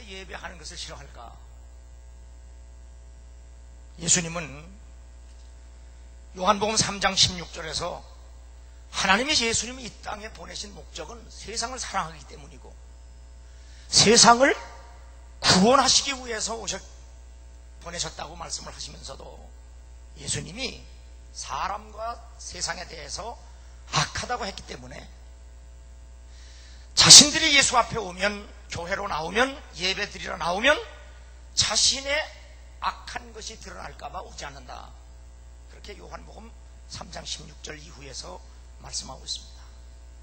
예배하는 것을 싫어할까? 예수님은 요한복음 3장 16절에서 하나님이 예수님을 이 땅에 보내신 목적은 세상을 사랑하기 때문이고 세상을 구원하시기 위해서 보내셨다고 말씀을 하시면서도 예수님이 사람과 세상에 대해서 악하다고 했기 때문에 자신들이 예수 앞에 오면, 교회로 나오면, 예배드리러 나오면 자신의 악한 것이 드러날까봐 오지 않는다. 그렇게 요한복음 3장 16절 이후에서 말씀하고 있습니다.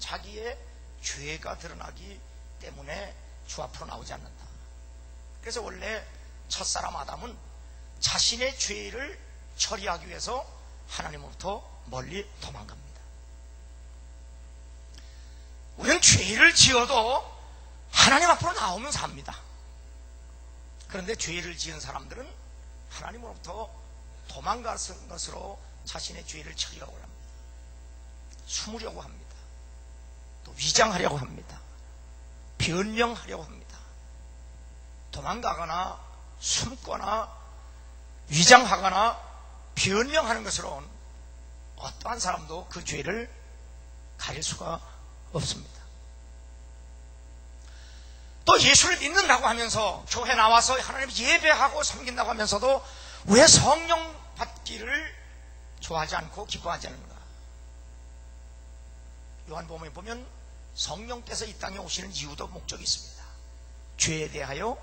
자기의 죄가 드러나기 때문에 주 앞으로 나오지 않는다. 그래서 원래 첫사람 아담은 자신의 죄를 처리하기 위해서 하나님으로부터 멀리 도망갑니다. 우리는 죄를 지어도 하나님 앞으로 나오면 삽니다. 그런데 죄를 지은 사람들은 하나님으로부터 도망가는 것으로 자신의 죄를 처리하고 합니다. 숨으려고 합니다. 또 위장하려고 합니다. 변명하려고 합니다. 도망가거나 숨거나 위장하거나 변명하는 것으로는 어떠한 사람도 그 죄를 가릴 수가 없습니다. 또 예수를 믿는다고 하면서 교회 나와서 하나님 예배하고 섬긴다고 하면서도 왜 성령 받기를 좋아하지 않고 기뻐하지 않는가? 요한복음에 보면 성령께서 이 땅에 오시는 이유도 목적이 있습니다. 죄에 대하여,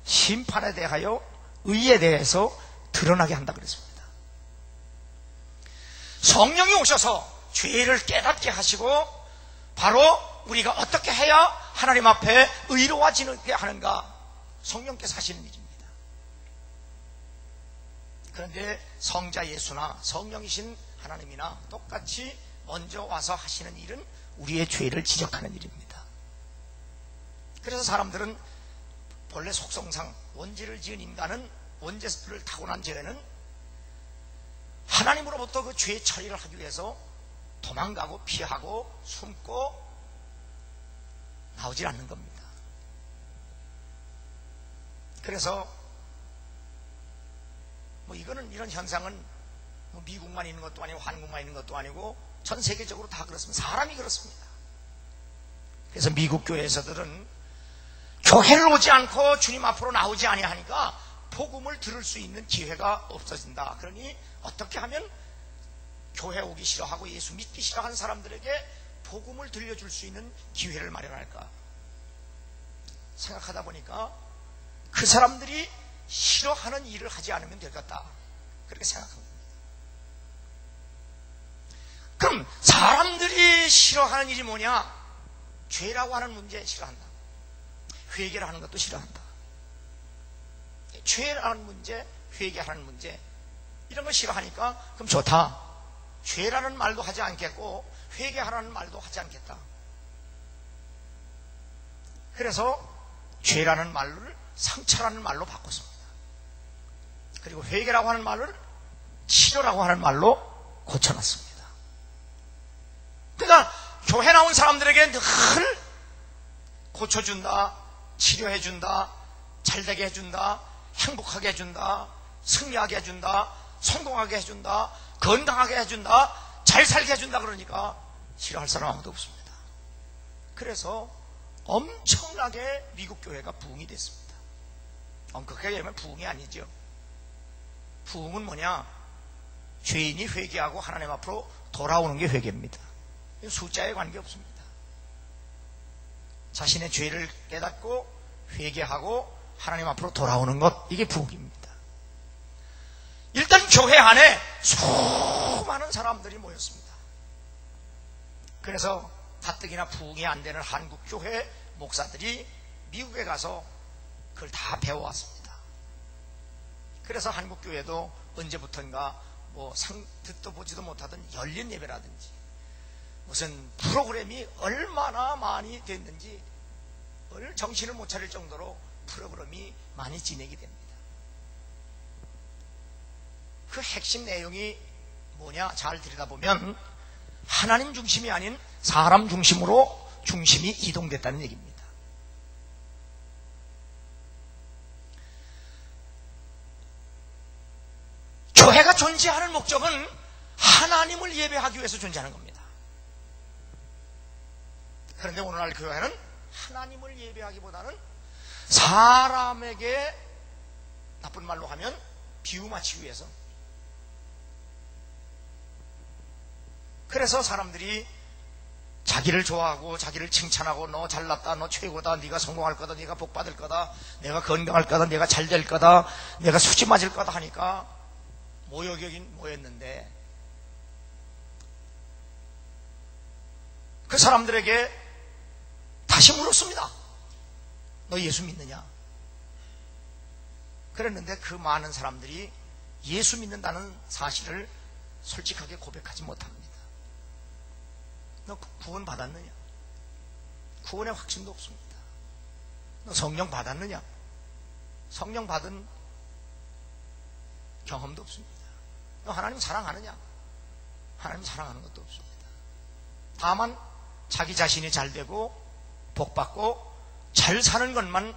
심판에 대하여, 의에 대해서 드러나게 한다 그랬습니다. 성령이 오셔서 죄를 깨닫게 하시고 바로 우리가 어떻게 해야 하나님 앞에 의로워지게 하는가, 성령께서 하시는 일입니다. 그런데 성자 예수나 성령이신 하나님이나 똑같이 먼저 와서 하시는 일은 우리의 죄를 지적하는 일입니다. 그래서 사람들은 본래 속성상 원죄를 지은 인간은, 원죄를 타고난 죄는 하나님으로부터 그 죄 처리를 하기 위해서 도망가고 피하고 숨고 나오질 않는 겁니다. 그래서 이런 현상은 미국만 있는 것도 아니고 한국만 있는 것도 아니고 전 세계적으로 다 그렇습니다. 사람이 그렇습니다. 그래서 미국 교회에서들은 교회를 오지 않고 주님 앞으로 나오지 아니하니까 복음을 들을 수 있는 기회가 없어진다. 그러니 어떻게 하면 교회 오기 싫어하고 예수 믿기 싫어하는 사람들에게 복음을 들려줄 수 있는 기회를 마련할까 생각하다 보니까 그 사람들이 싫어하는 일을 하지 않으면 되겠다, 그렇게 생각합니다. 그럼 사람들이 싫어하는 일이 뭐냐? 죄라고 하는 문제 싫어한다. 회개를 하는 것도 싫어한다. 죄라는 문제, 회개하는 문제, 이런 걸 싫어하니까 그럼 좋다. 죄라는 말도 하지 않겠고 회개하라는 말도 하지 않겠다. 그래서 죄라는 말을 상처라는 말로 바꿨습니다. 그리고 회개라고 하는 말을 치료라고 하는 말로 고쳐놨습니다. 그러니까 교회 나온 사람들에게 늘 고쳐준다, 치료해준다, 잘되게 해준다, 행복하게 해준다, 승리하게 해준다, 성공하게 해준다, 건강하게 해준다, 잘 살게 해준다. 그러니까 싫어할 사람 아무도 없습니다. 그래서 엄청나게 미국 교회가 부흥이 됐습니다. 엄격하게 얘기하면 부흥이 아니죠. 부흥은 뭐냐? 죄인이 회개하고 하나님 앞으로 돌아오는 게 회개입니다. 숫자에 관계없습니다. 자신의 죄를 깨닫고 회개하고 하나님 앞으로 돌아오는 것, 이게 부흥입니다. 일단 교회 안에 수많은 사람들이 모였습니다. 그래서 가뜩이나 부흥이 안 되는 한국 교회 목사들이 미국에 가서 그걸 다 배워왔습니다. 그래서 한국 교회도 언제부턴가 듣도 보지도 못하던 열린 예배라든지 무슨 프로그램이 얼마나 많이 됐는지 정신을 못 차릴 정도로 프로그램이 많이 진행이 됩니다. 그 핵심 내용이 뭐냐? 잘 들여다보면 하나님 중심이 아닌 사람 중심으로 중심이 이동됐다는 얘기입니다. 교회가 존재하는 목적은 하나님을 예배하기 위해서 존재하는 겁니다. 그런데 오늘날 교회는 하나님을 예배하기보다는 사람에게, 나쁜 말로 하면 비유 맞추기 위해서, 그래서 사람들이 자기를 좋아하고 자기를 칭찬하고 너 잘났다, 너 최고다, 네가 성공할 거다, 네가 복 받을 거다, 내가 건강할 거다, 내가 잘 될 거다, 내가 수치 맞을 거다 하니까 모여격인 모였는데, 그 사람들에게 다시 물었습니다. 너 예수 믿느냐? 그랬는데 그 많은 사람들이 예수 믿는다는 사실을 솔직하게 고백하지 못합니다. 너 구원 받았느냐? 구원의 확신도 없습니다. 너 성령 받았느냐? 성령 받은 경험도 없습니다. 너 하나님 사랑하느냐? 하나님 사랑하는 것도 없습니다. 다만 자기 자신이 잘 되고 복 받고 잘 사는 것만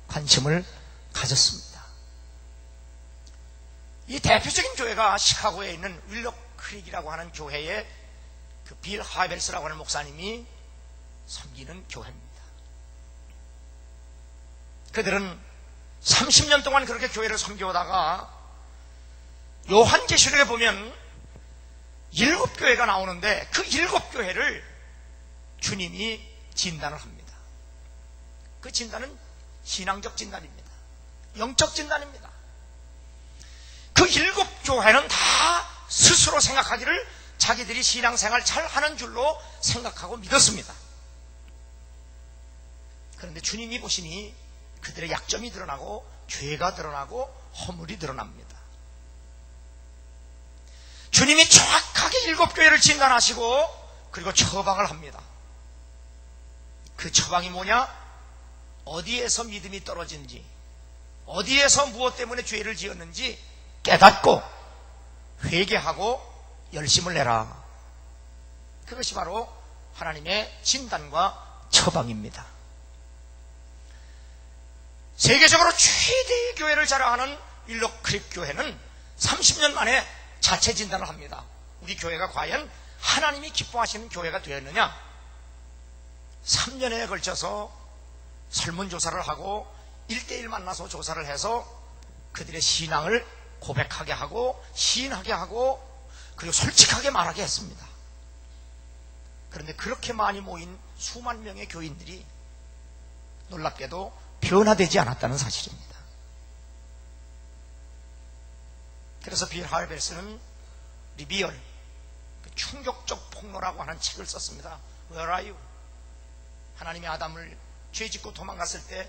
관심을 가졌습니다. 이 대표적인 교회가 시카고에 있는 윌록 크릭이라고 하는 교회의 그 빌 하이벨스라고 하는 목사님이 섬기는 교회입니다. 그들은 30년 동안 그렇게 교회를 섬겨오다가 요한계시록에 보면 7교회가 나오는데 그 7교회를 주님이 진단을 합니다. 그 진단은 신앙적 진단입니다. 영적 진단입니다. 그 7교회는 다 스스로 생각하기를 자기들이 신앙생활 잘 하는 줄로 생각하고 믿었습니다. 그런데 주님이 보시니 그들의 약점이 드러나고 죄가 드러나고 허물이 드러납니다. 주님이 정확하게 7교회를 진단하시고 그리고 처방을 합니다. 그 처방이 뭐냐? 어디에서 믿음이 떨어진지, 어디에서 무엇 때문에 죄를 지었는지 깨닫고 회개하고 열심을 내라. 그것이 바로 하나님의 진단과 처방입니다. 세계적으로 최대의 교회를 자랑하는 윌록 크릭 교회는 30년 만에 자체 진단을 합니다. 우리 교회가 과연 하나님이 기뻐하시는 교회가 되었느냐? 3년에 걸쳐서 설문조사를 하고 1대1 만나서 조사를 해서 그들의 신앙을 고백하게 하고 시인하게 하고 그리고 솔직하게 말하게 했습니다. 그런데 그렇게 많이 모인 수만 명의 교인들이 놀랍게도 변화되지 않았다는 사실입니다. 그래서 빌 하이벨스는 리비얼, 충격적 폭로라고 하는 책을 썼습니다. Where are you? 하나님이 아담을 죄짓고 도망갔을 때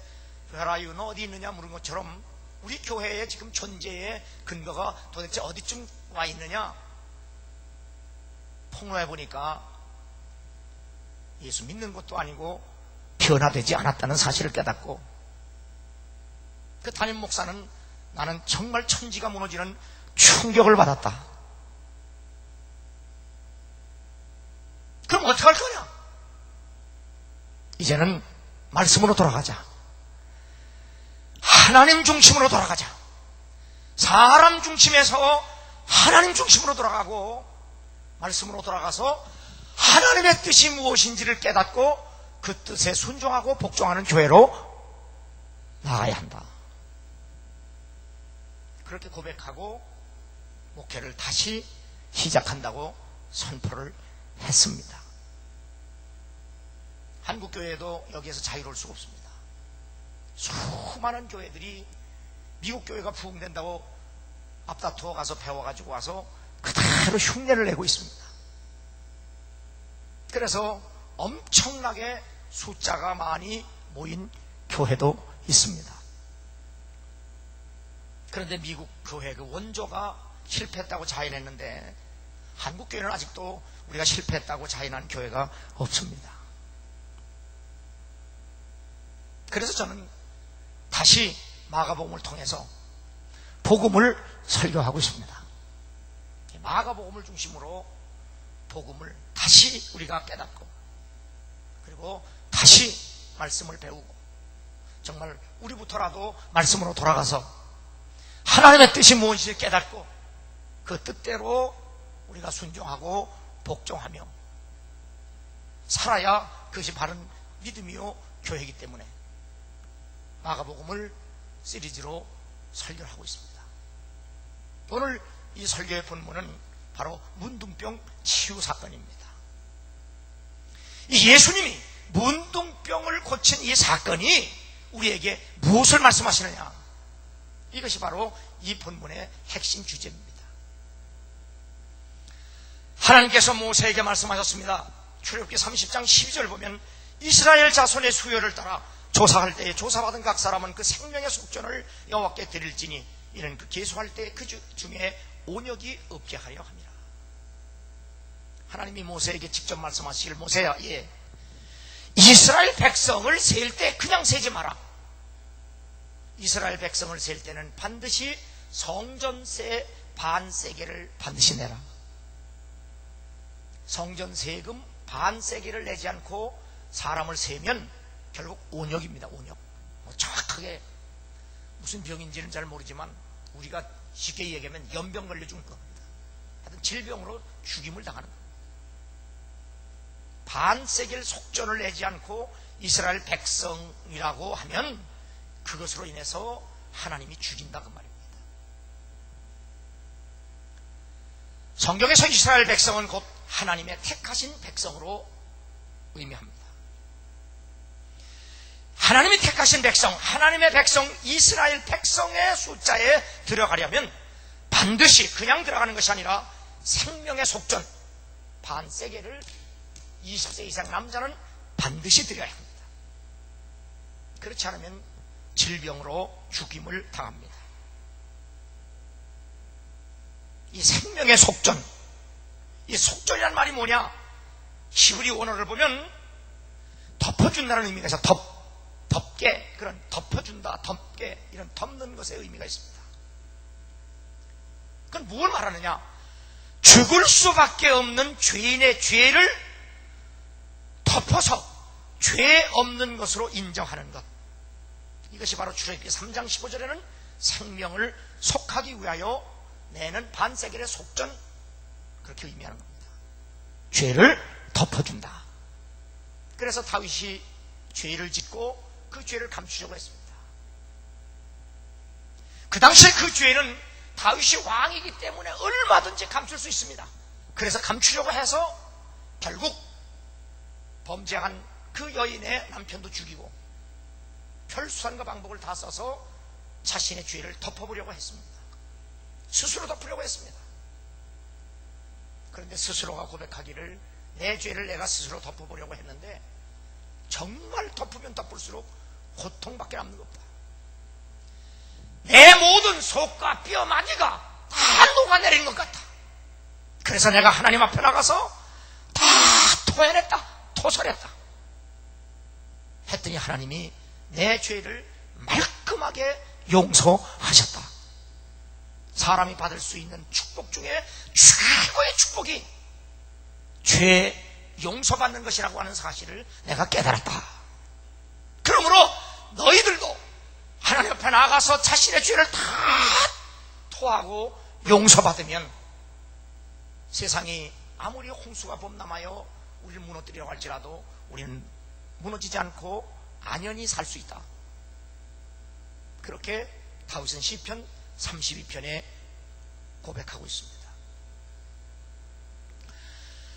Where are you? 너 어디 있느냐 물은 것처럼 우리 교회의 지금 존재의 근거가 도대체 어디쯤 와 있느냐? 폭로해보니까 예수 믿는 것도 아니고 변화되지 않았다는 사실을 깨닫고 그 담임 목사는 나는 정말 천지가 무너지는 충격을 받았다. 그럼 어떻게 할 거냐? 이제는 말씀으로 돌아가자. 하나님 중심으로 돌아가자. 사람 중심에서 하나님 중심으로 돌아가고 말씀으로 돌아가서 하나님의 뜻이 무엇인지를 깨닫고 그 뜻에 순종하고 복종하는 교회로 나가야 한다. 그렇게 고백하고 목회를 다시 시작한다고 선포를 했습니다. 한국교회도 여기에서 자유로울 수가 없습니다. 수많은 교회들이 미국 교회가 부흥된다고 앞다투어 가서 배워가지고 와서 그대로 흉내를 내고 있습니다. 그래서 엄청나게 숫자가 많이 모인 교회도 있습니다. 그런데 미국 교회 그 원조가 실패했다고 자인했는데 한국 교회는 아직도 우리가 실패했다고 자인한 교회가 없습니다. 그래서 저는 다시 마가복음을 통해서 복음을 설교하고 있습니다. 마가복음을 중심으로 복음을 다시 우리가 깨닫고 그리고 다시 말씀을 배우고 정말 우리부터라도 말씀으로 돌아가서 하나님의 뜻이 무엇인지 깨닫고 그 뜻대로 우리가 순종하고 복종하며 살아야 그것이 바른 믿음이요 교회이기 때문에 마가복음을 시리즈로 설교를 하고 있습니다. 오늘 이 설교의 본문은 바로 문둥병 치유 사건입니다. 이 예수님이 문둥병을 고친 이 사건이 우리에게 무엇을 말씀하시느냐, 이것이 바로 이 본문의 핵심 주제입니다. 하나님께서 모세에게 말씀하셨습니다. 출애굽기 30장 12절 보면 이스라엘 자손의 수요를 따라 조사할 때에 조사받은 각 사람은 그 생명의 속전을 여호와께 드릴지니 이는 그 계수할 때 그 중에 온역이 없게 하려 합니다. 하나님이 모세에게 직접 말씀하시길, 모세야, 이스라엘 백성을 셀 때 그냥 세지 마라. 이스라엘 백성을 셀 때는 반드시 성전세 반세겔을 반드시 내라. 성전 세금 반세겔을 내지 않고 사람을 세면 결국 온역입니다. 온역. 정확하게 무슨 병인지는 잘 모르지만 우리가 쉽게 얘기하면 연병 걸려 죽는 겁니다. 하여튼 질병으로 죽임을 당하는 겁니다. 반세겔 속전을 내지 않고 이스라엘 백성이라고 하면 그것으로 인해서 하나님이 죽인다 그 말입니다. 성경에서 이스라엘 백성은 곧 하나님의 택하신 백성으로 의미합니다. 하나님이 택하신 백성, 하나님의 백성, 이스라엘 백성의 숫자에 들어가려면 반드시 그냥 들어가는 것이 아니라 생명의 속전 반세겔을 20세 이상 남자는 반드시 드려야 합니다. 그렇지 않으면 질병으로 죽임을 당합니다. 이 생명의 속전, 이 속전이란 말이 뭐냐? 히브리 원어를 보면 덮어준다는 의미가 있어요. 덮게, 그런 덮어준다, 덮게, 이런 덮는 것의 의미가 있습니다. 그건 뭘 말하느냐? 죽을 수밖에 없는 죄인의 죄를 덮어서 죄 없는 것으로 인정하는 것. 이것이 바로 출애굽기 3장 15절에는 생명을 속하기 위하여 내는 반세겔의 속전, 그렇게 의미하는 겁니다. 죄를 덮어준다. 그래서 다윗이 죄를 짓고 그 죄를 감추려고 했습니다. 그 당시에 그 죄는 다윗이 왕이기 때문에 얼마든지 감출 수 있습니다. 그래서 감추려고 해서 결국 범죄한 그 여인의 남편도 죽이고 별수단과 방법을 다 써서 자신의 죄를 덮어보려고 했습니다. 스스로 덮으려고 했습니다. 그런데 스스로가 고백하기를 내 죄를 내가 스스로 덮어보려고 했는데 정말 덮으면 덮을수록 고통밖에 남는 것 없다. 내 모든 속과 뼈 마디가 다 녹아내리는 것 같다. 그래서 내가 하나님 앞에 나가서 다 토해냈다, 토설했다 했더니 하나님이 내 죄를 말끔하게 용서하셨다. 사람이 받을 수 있는 축복 중에 최고의 축복이 죄 용서받는 것이라고 하는 사실을 내가 깨달았다. 그러므로 너희들도 하나님 앞에 나가서 자신의 죄를 다 토하고 용서받으면 세상이 아무리 홍수가 범람하여 우리를 무너뜨리려고 할지라도 우리는 무너지지 않고 안연히 살 수 있다. 그렇게 다윗은 시편 32편에 고백하고 있습니다.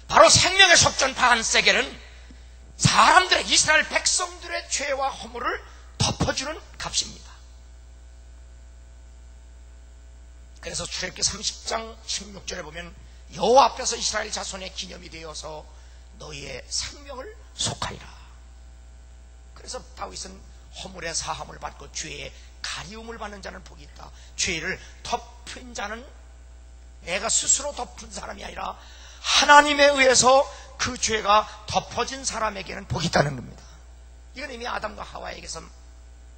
바로 생명의 속전 반세겔은 사람들의, 이스라엘 백성들의 죄와 허물을 덮어주는 값입니다. 그래서 출애굽기 30장 16절에 보면 여호와 앞에서 이스라엘 자손의 기념이 되어서 너희의 생명을 속하리라. 그래서 다윗은 허물의 사함을 받고 죄의 가리움을 받는 자는 복이 있다. 죄를 덮은 자는 내가 스스로 덮은 사람이 아니라 하나님에 의해서 그 죄가 덮어진 사람에게는 복이 있다는 겁니다. 이건 이미 아담과 하와에게서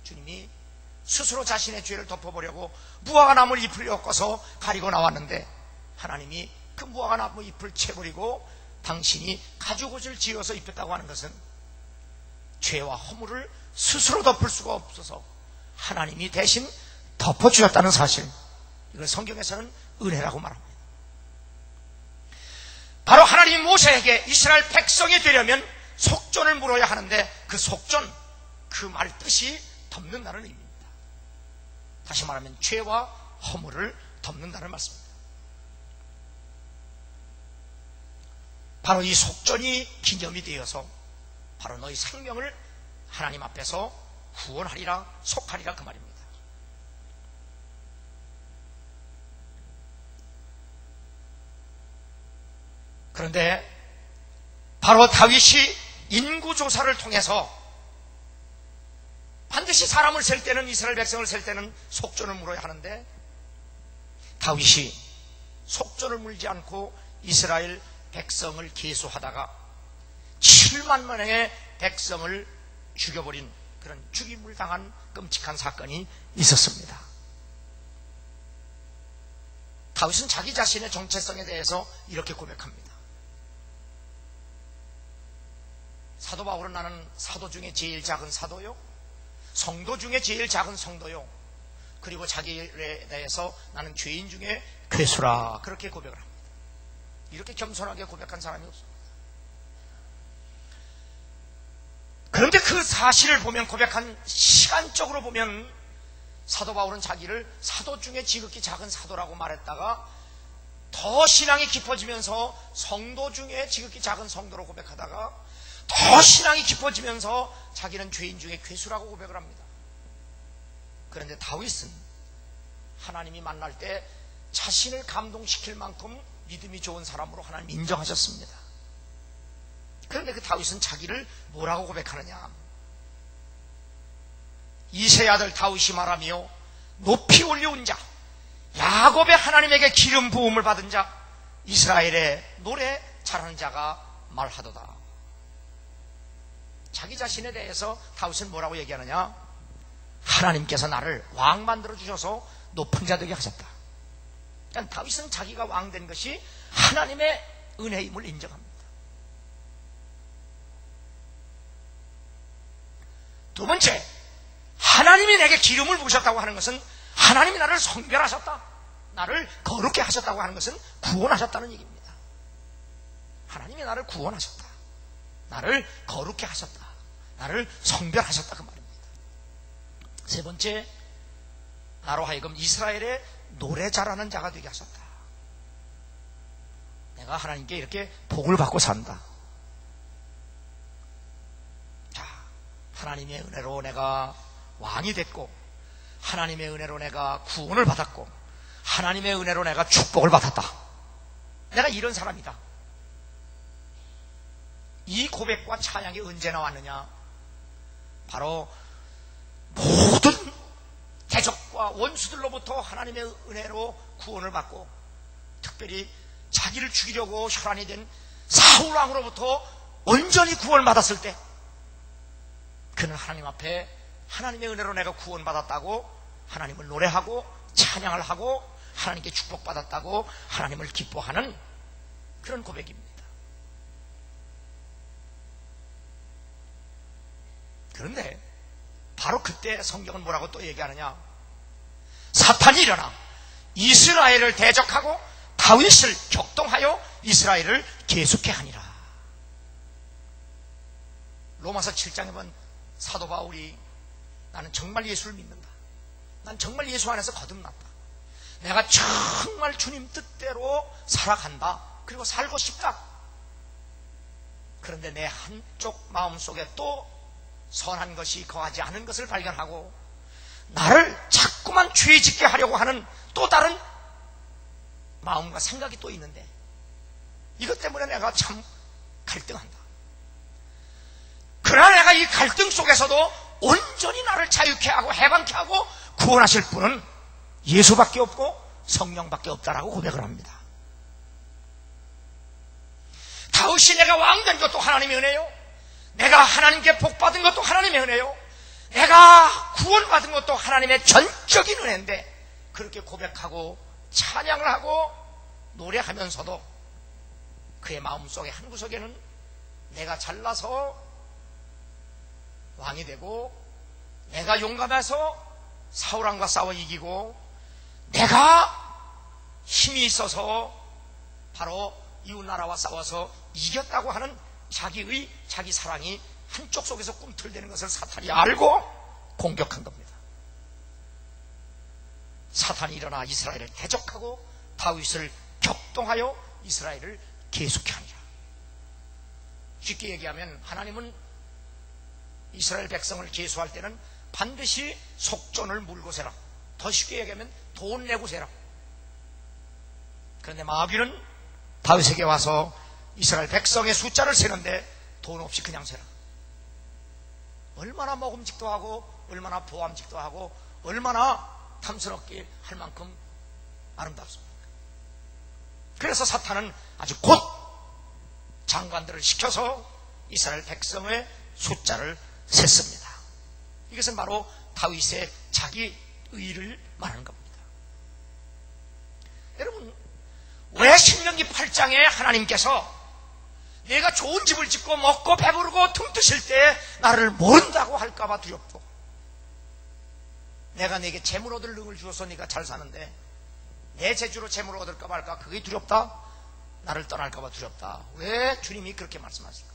주님이 스스로 자신의 죄를 덮어보려고 무화과나무 잎을 엮어서 가리고 나왔는데 하나님이 그 무화과나무 잎을 채버리고 당신이 가죽옷을 지어서 입혔다고 하는 것은 죄와 허물을 스스로 덮을 수가 없어서 하나님이 대신 덮어주셨다는 사실, 이걸 성경에서는 은혜라고 말합니다. 바로 하나님이 모세에게 이스라엘 백성이 되려면 속전을 물어야 하는데 그 속전, 그 말 뜻이 덮는다는 의미입니다. 다시 말하면 죄와 허물을 덮는다는 말씀입니다. 바로 이 속전이 기념이 되어서 바로 너희 생명을 하나님 앞에서 구원하리라, 속하리라 그 말입니다. 그런데 바로 다윗이 인구조사를 통해서 반드시 사람을 셀 때는, 이스라엘 백성을 셀 때는 속전을 물어야 하는데 다윗이 속전을 물지 않고 이스라엘 백성을 계수하다가 7만 명의 백성을 죽여버린 그런 죽임을 당한 끔찍한 사건이 있었습니다. 다윗은 자기 자신의 정체성에 대해서 이렇게 고백합니다. 사도 바울은 나는 사도 중에 제일 작은 사도요, 성도 중에 제일 작은 성도요, 그리고 자기에 대해서 나는 죄인 중에 괴수라, 그렇게 고백을 합니다. 이렇게 겸손하게 고백한 사람이 없습니다. 그런데 그 사실을 보면, 고백한 시간적으로 보면 사도 바울은 자기를 사도 중에 지극히 작은 사도라고 말했다가 더 신앙이 깊어지면서 성도 중에 지극히 작은 성도로 고백하다가 더 신앙이 깊어지면서 자기는 죄인 중에 괴수라고 고백을 합니다. 그런데 다윗은 하나님이 만날 때 자신을 감동시킬 만큼 믿음이 좋은 사람으로 하나님 인정하셨습니다. 그런데 그 다윗은 자기를 뭐라고 고백하느냐? 이새의 아들 다윗이 말하며 높이 올려온 자, 야곱의 하나님에게 기름 부음을 받은 자, 이스라엘의 노래 잘하는 자가 말하도다. 자기 자신에 대해서 다윗은 뭐라고 얘기하느냐? 하나님께서 나를 왕 만들어 주셔서 높은 자 되게 하셨다. 그러니까 다윗은 자기가 왕 된 것이 하나님의 은혜임을 인정합니다. 두 번째, 하나님이 내게 기름을 부으셨다고 하는 것은 하나님이 나를 성별하셨다, 나를 거룩게 하셨다고 하는 것은 구원하셨다는 얘기입니다. 하나님이 나를 구원하셨다, 나를 거룩게 하셨다, 나를 성별하셨다 그 말입니다. 세 번째, 나로 하여금 이스라엘의 노래 잘하는 자가 되게 하셨다. 내가 하나님께 이렇게 복을 받고 산다. 자, 하나님의 은혜로 내가 왕이 됐고, 하나님의 은혜로 내가 구원을 받았고, 하나님의 은혜로 내가 축복을 받았다. 내가 이런 사람이다. 이 고백과 찬양이 언제 나왔느냐? 바로 모든 대적과 원수들로부터 하나님의 은혜로 구원을 받고, 특별히 자기를 죽이려고 혈안이 된 사울 왕으로부터 온전히 구원을 받았을 때 그는 하나님 앞에 하나님의 은혜로 내가 구원받았다고 하나님을 노래하고 찬양을 하고 하나님께 축복받았다고 하나님을 기뻐하는 그런 고백입니다. 그런데 바로 그때 성경은 뭐라고 또 얘기하느냐? 사탄이 일어나 이스라엘을 대적하고 다윗을 격동하여 이스라엘을 계속케 하니라. 로마서 7장에 보면 사도 바울이 나는 정말 예수를 믿는다, 난 정말 예수 안에서 거듭났다, 내가 정말 주님 뜻대로 살아간다, 그리고 살고 싶다. 그런데 내 한쪽 마음속에 또 선한 것이 거하지 않은 것을 발견하고 나를 자꾸만 죄 짓게 하려고 하는 또 다른 마음과 생각이 또 있는데, 이것 때문에 내가 참 갈등한다. 그러나 내가 이 갈등 속에서도 온전히 나를 자유케 하고 해방케 하고 구원하실 분은 예수밖에 없고 성령밖에 없다라고 고백을 합니다. 다윗이 내가 왕된 것도 하나님의 은혜요, 내가 하나님께 복받은 것도 하나님의 은혜요, 내가 구원받은 것도 하나님의 전적인 은혜인데, 그렇게 고백하고 찬양을 하고 노래하면서도 그의 마음속의 한 구석에는 내가 잘나서 왕이 되고, 내가 용감해서 사울왕과 싸워 이기고, 내가 힘이 있어서 바로 이웃 나라와 싸워서 이겼다고 하는 자기 사랑이 한쪽 속에서 꿈틀대는 것을 사탄이 알고 공격한 겁니다. 사탄이 일어나 이스라엘을 대적하고 다윗을 격동하여 이스라엘을 계속케 하니라. 쉽게 얘기하면 하나님은 이스라엘 백성을 계수할 때는 반드시 속전을 물고 세라. 더 쉽게 얘기하면 돈 내고 세라. 그런데 마귀는 다윗에게 와서 이스라엘 백성의 숫자를 세는데 돈 없이 그냥 세라. 얼마나 먹음직도 하고 얼마나 보암직도 하고 얼마나 탐스럽게 할 만큼 아름답습니까? 그래서 사탄은 아주 곧 장관들을 시켜서 이스라엘 백성의 숫자를 셌습니다. 이것은 바로 다윗의 자기 의를 말하는 겁니다. 여러분, 왜 신명기 8장에 하나님께서 내가 좋은 집을 짓고 먹고 배부르고 tum뜨실 때 나를 모른다고 할까봐 두렵고, 내가 네게 재물 얻을 능을 주어서 네가 잘 사는데 내 재주로 재물을 얻을까 말까 그게 두렵다? 나를 떠날까봐 두렵다. 왜 주님이 그렇게 말씀하실까?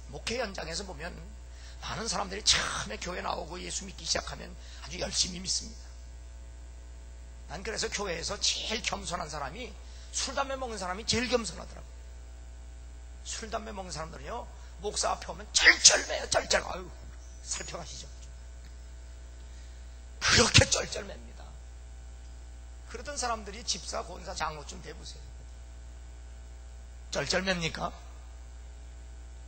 목회 현장에서 보면 많은 사람들이 처음에 교회 나오고 예수 믿기 시작하면 아주 열심히 믿습니다. 난 그래서 교회에서 제일 겸손한 사람이, 술 담배 먹는 사람이 제일 겸손하더라고요. 술 담배 먹는 사람들은요, 목사 앞에 오면 쩔쩔매요. 쩔쩔. 아유, 살펴가시죠. 그렇게 쩔쩔맵니다. 그러던 사람들이 집사, 권사, 장로 좀 돼보세요. 쩔쩔맵니까?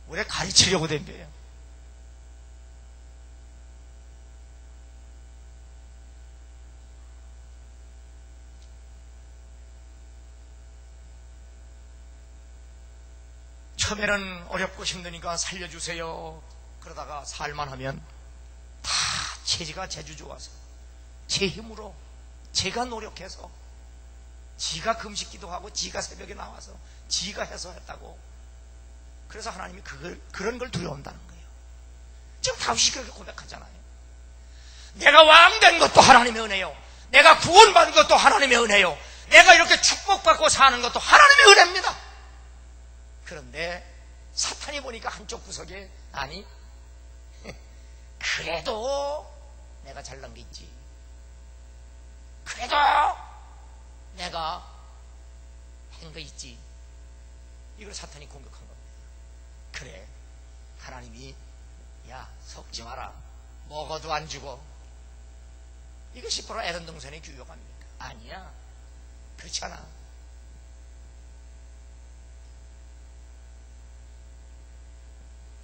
왜 가르치려고 댕겨요? 처음에는 어렵고 힘드니까 살려주세요. 그러다가 살만하면 다 체지가 제주 좋아서 제 힘으로 제가 노력해서 지가 금식기도 하고 지가 새벽에 나와서 지가 해서 했다고. 그래서 하나님이 그런 걸 두려워한다는 거예요. 지금 다윗이 그렇게 고백하잖아요. 내가 왕 된 것도 하나님의 은혜요, 내가 구원받은 것도 하나님의 은혜요, 내가 이렇게 축복받고 사는 것도 하나님의 은혜입니다. 그런데 사탄이 보니까 한쪽 구석에, 아니 그래도 내가 잘난 게 있지, 그래도 내가 한 거 있지, 이걸 사탄이 공격한 겁니다. 그래, 하나님이 야 섞지 마라, 먹어도 안 주고, 이것이 바로 에덴 동산의 규격 아닙니까? 아니야, 그렇지 않아.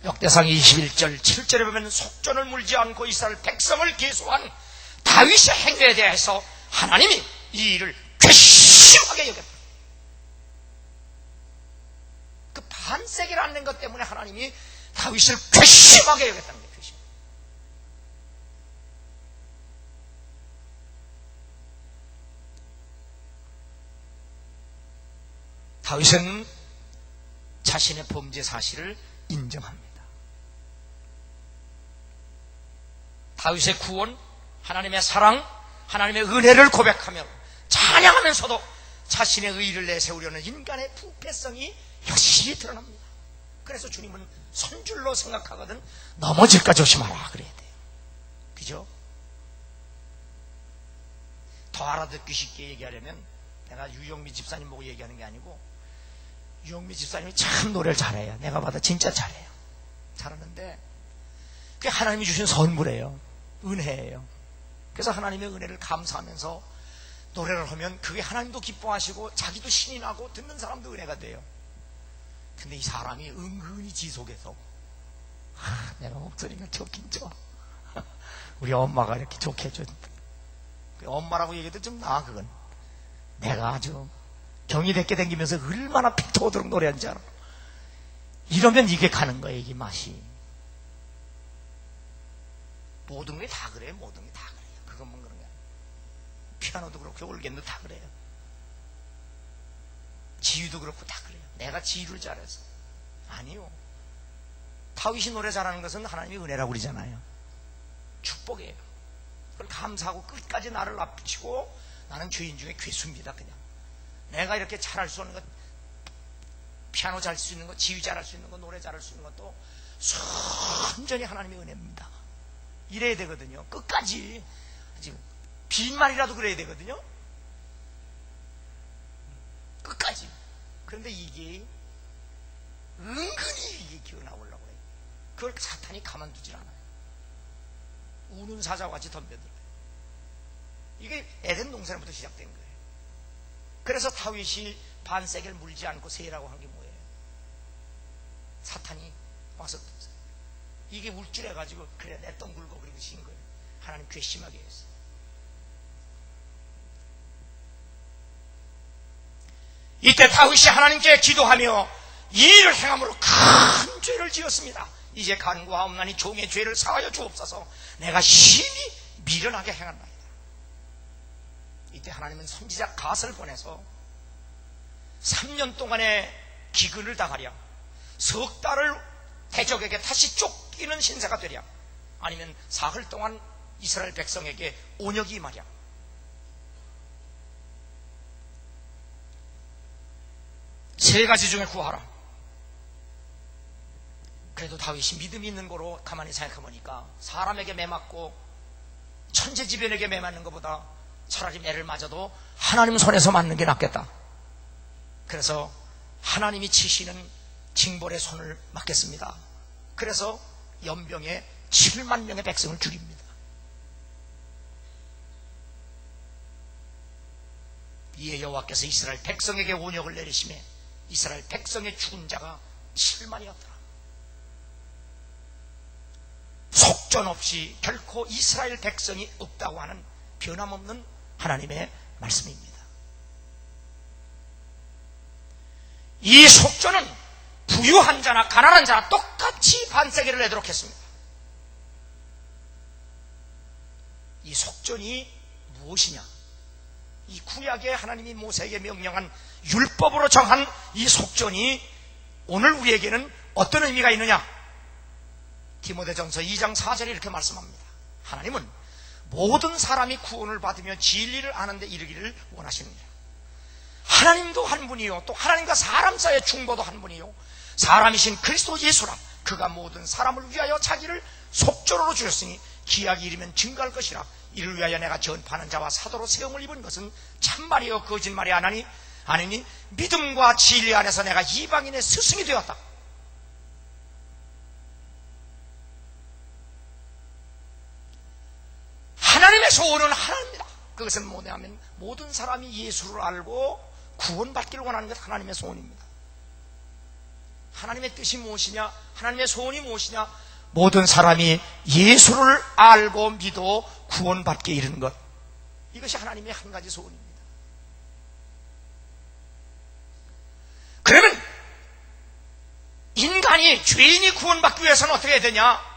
역대상 21절 7절에 보면 속전을 물지 않고 이스라엘 백성을 계수한 다윗의 행위에 대해서 하나님이 이 일을 괘씸하게 여겼다. 그 반세기를 안 낸 것 때문에 하나님이 다윗을 괘씸하게 여겼다는 거예요. 괘씸. 다윗은 자신의 범죄 사실을 인정합니다. 다윗의 구원, 하나님의 사랑, 하나님의 은혜를 고백하며 찬양하면서도 자신의 의의를 내세우려는 인간의 부패성이 여실히 드러납니다. 그래서 주님은 선줄로 생각하거든 넘어질까 조심하라 그래야 돼요. 그죠? 더 알아듣기 쉽게 얘기하려면, 내가 유영미 집사님 보고 얘기하는 게 아니고, 유영미 집사님이 참 노래를 잘해요. 내가 봐도 진짜 잘해요. 잘하는데 그게 하나님이 주신 선물이에요. 은혜예요. 그래서 하나님의 은혜를 감사하면서 노래를 하면 그게 하나님도 기뻐하시고 자기도 신이 나고 듣는 사람도 은혜가 돼요. 근데 이 사람이 은근히 지속해서 내가 목소리가 좋긴 좋아. 우리 엄마가 이렇게 좋게 해줬는데, 엄마라고 얘기해도 좀 나아. 그건 내가 아주 경이롭게 댕기면서 얼마나 피토도록 노래하는지 알아. 이러면 이게 가는 거예요. 이게 맛이. 모든 게 다 그래요. 모든 게 다 그래요. 그것만 그런 게 아니에요. 피아노도 그렇고 올겐도 다 그래요. 지휘도 그렇고 다 그래요. 내가 지휘를 잘해서. 아니요, 다윗이 노래 잘하는 것은 하나님의 은혜라고 그러잖아요. 축복이에요. 그걸 감사하고 끝까지 나를 앞비치고, 나는 죄인 중에 괴수입니다. 그냥 내가 이렇게 잘할 수 없는 것 피아노 잘 수 있는 것, 지휘 잘할 수 있는 것, 노래 잘할 수 있는 것도 순전히 하나님의 은혜입니다. 이래야 되거든요. 끝까지 지금 빈말이라도 그래야 되거든요. 끝까지. 그런데 이게 은근히 이게 기어 나오려고 해요. 그걸 사탄이 가만두질 않아요. 우는 사자와 같이 덤벼들어요. 이게 에덴 동산부터 시작된 거예요. 그래서 다윗이 반세겔 물지 않고 세라고 한 게 뭐예요? 사탄이 와서 이게 울줄해가지고 그래 내 똥 굴고 그리고 신 거예요. 하나님 괘씸하게 했어요. 이때 다윗이 하나님께 기도하며 이 일을 행함으로 큰 죄를 지었습니다. 이제 간구하옵나니 종의 죄를 사하여 주옵소서. 내가 심히 미련하게 행한나이다. 이때 하나님은 선지자 갓을 보내서 3년 동안의 기근을 당하랴, 석 달을 대적에게 다시 쫓기는 신세가 되랴, 아니면 사흘 동안 이스라엘 백성에게 온역이 임하랴. 세 가지 중에 구하라. 그래도 다윗이 믿음이 있는 거로 가만히 생각해보니까 사람에게 매 맞고 천재지변에게 매 맞는 것보다 차라리 매를 맞아도 하나님 손에서 맞는 게 낫겠다. 그래서 하나님이 치시는 징벌의 손을 맞겠습니다. 그래서 연병에 7만 명의 백성을 죽입니다. 이에 여호와께서 이스라엘 백성에게 온역을 내리시매 이스라엘 백성의 죽은 자가 7만이었더라. 속전 없이 결코 이스라엘 백성이 없다고 하는 변함없는 하나님의 말씀입니다. 이 속전은 부유한 자나 가난한 자나 똑같이 반세계를 내도록 했습니다. 이 속전이 무엇이냐? 이 구약에 하나님이 모세에게 명령한 율법으로 정한 이 속전이 오늘 우리에게는 어떤 의미가 있느냐? 디모데전서 2장 4절에 이렇게 말씀합니다. 하나님은 모든 사람이 구원을 받으며 진리를 아는 데 이르기를 원하시느니라. 하나님도 한 분이요, 또 하나님과 사람 사이의 중보도 한 분이요, 사람이신 그리스도 예수라. 그가 모든 사람을 위하여 자기를 속전으로 주셨으니 기약이 이르면 증거할 것이라. 이를 위하여 내가 전파하는 자와 사도로 세움을 입은 것은 참말이요 거짓말이 아니니 믿음과 진리 안에서 내가 이방인의 스승이 되었다. 하나님의 소원은 하나입니다. 그것은 뭐냐면 모든 사람이 예수를 알고 구원받기를 원하는 것, 하나님의 소원입니다. 하나님의 뜻이 무엇이냐? 하나님의 소원이 무엇이냐? 모든 사람이 예수를 알고 믿어 구원받게 이르는 것. 이것이 하나님의 한 가지 소원입니다. 그러면 인간이, 죄인이 구원받기 위해서는 어떻게 해야 되냐?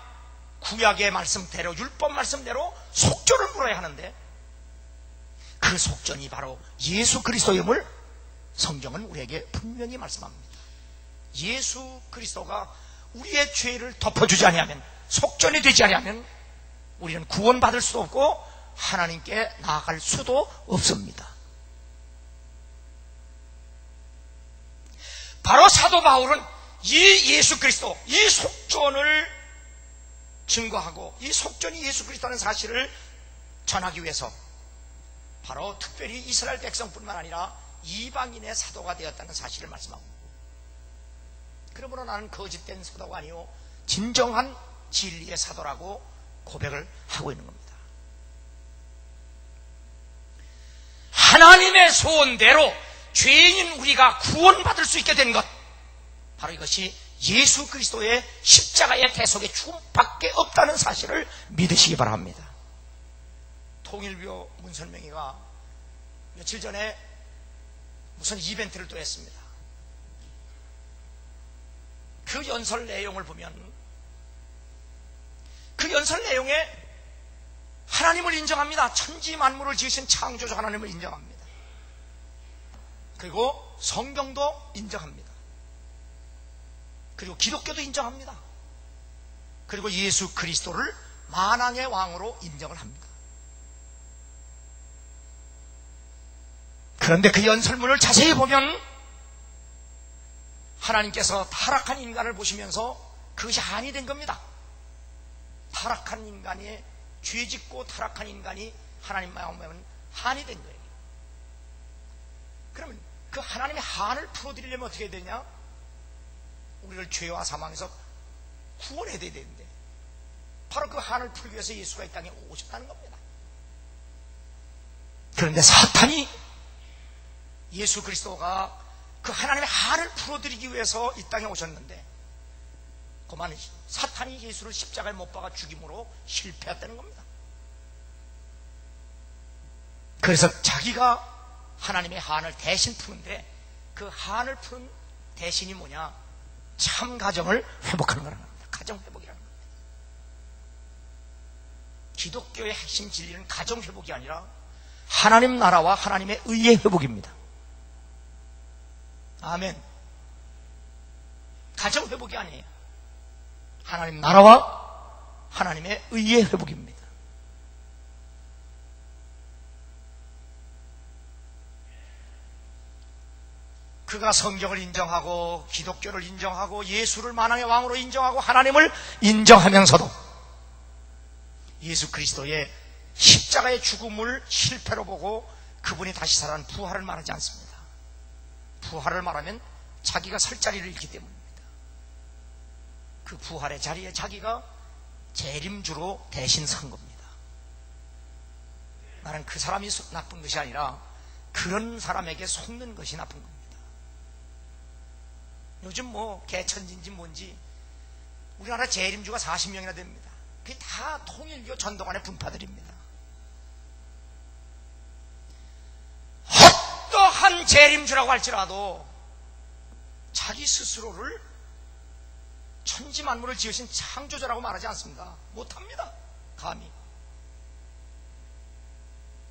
구약의 말씀대로, 율법 말씀대로 속전을 물어야 하는데, 그 속전이 바로 예수 그리스도임을 성경은 우리에게 분명히 말씀합니다. 예수 그리스도가 우리의 죄를 덮어주지 아니하면, 속전이 되지 아니하면 우리는 구원받을 수도 없고 하나님께 나아갈 수도 없습니다. 바로 사도 바울은 이 예수 그리스도, 이 속전을 증거하고 이 속전이 예수 그리스도라는 사실을 전하기 위해서 바로 특별히 이스라엘 백성뿐만 아니라 이방인의 사도가 되었다는 사실을 말씀합니다. 그러므로 나는 거짓된 사도가 아니요 진정한 진리의 사도라고 고백을 하고 있는 겁니다. 하나님의 소원대로 죄인인 우리가 구원받을 수 있게 된 것, 바로 이것이 예수 그리스도의 십자가의 대속의 죽음밖에 없다는 사실을 믿으시기 바랍니다. 통일교 문선명이가 며칠 전에 무슨 이벤트를 또 했습니다. 그 연설 내용을 보면 그 연설 내용에 하나님을 인정합니다. 천지 만물을 지으신 창조주 하나님을 인정합니다. 그리고 성경도 인정합니다. 그리고 기독교도 인정합니다. 그리고 예수 그리스도를 만왕의 왕으로 인정을 합니다. 그런데 그 연설문을 자세히 보면 하나님께서 타락한 인간을 보시면서 그것이 한이 된 겁니다. 타락한 인간이, 죄짓고 타락한 인간이 하나님 마음에는 한이 된 거예요. 그러면 그 하나님의 한을 풀어드리려면 어떻게 해야 되냐? 우리를 죄와 사망에서 구원해야 되는데, 바로 그 한을 풀기 위해서 예수가 이 땅에 오셨다는 겁니다. 그런데 사탄이, 예수 그리스도가 그 하나님의 한을 풀어드리기 위해서 이 땅에 오셨는데, 그만 사탄이 예수를 십자가에 못 박아 죽임으로 실패했다는 겁니다. 그래서 자기가 하나님의 한을 대신 푸는데, 그 한을 푸는 대신이 뭐냐? 참 가정을 회복하는 거라는 겁니다. 가정 회복이라는 겁니다. 기독교의 핵심 진리는 가정 회복이 아니라 하나님 나라와 하나님의 의의 회복입니다. 아멘. 가정 회복이 아니에요. 하나님 나라와 하나님의 의의 회복입니다. 그가 성경을 인정하고 기독교를 인정하고 예수를 만왕의 왕으로 인정하고 하나님을 인정하면서도 예수 그리스도의 십자가의 죽음을 실패로 보고 그분이 다시 살아난 부활을 말하지 않습니다. 부활을 말하면 자기가 설 자리를 잃기 때문입니다. 그 부활의 자리에 자기가 재림주로 대신 선 겁니다. 나는 그 사람이 나쁜 것이 아니라 그런 사람에게 속는 것이 나쁜 겁니다. 요즘 뭐 개천지인지 뭔지 우리나라 재림주가 40명이나 됩니다. 그게 다 통일교 전도관의 분파들입니다. 어떠한 재림주라고 할지라도 자기 스스로를 천지만물을 지으신 창조자라고 말하지 않습니다. 못합니다. 감히.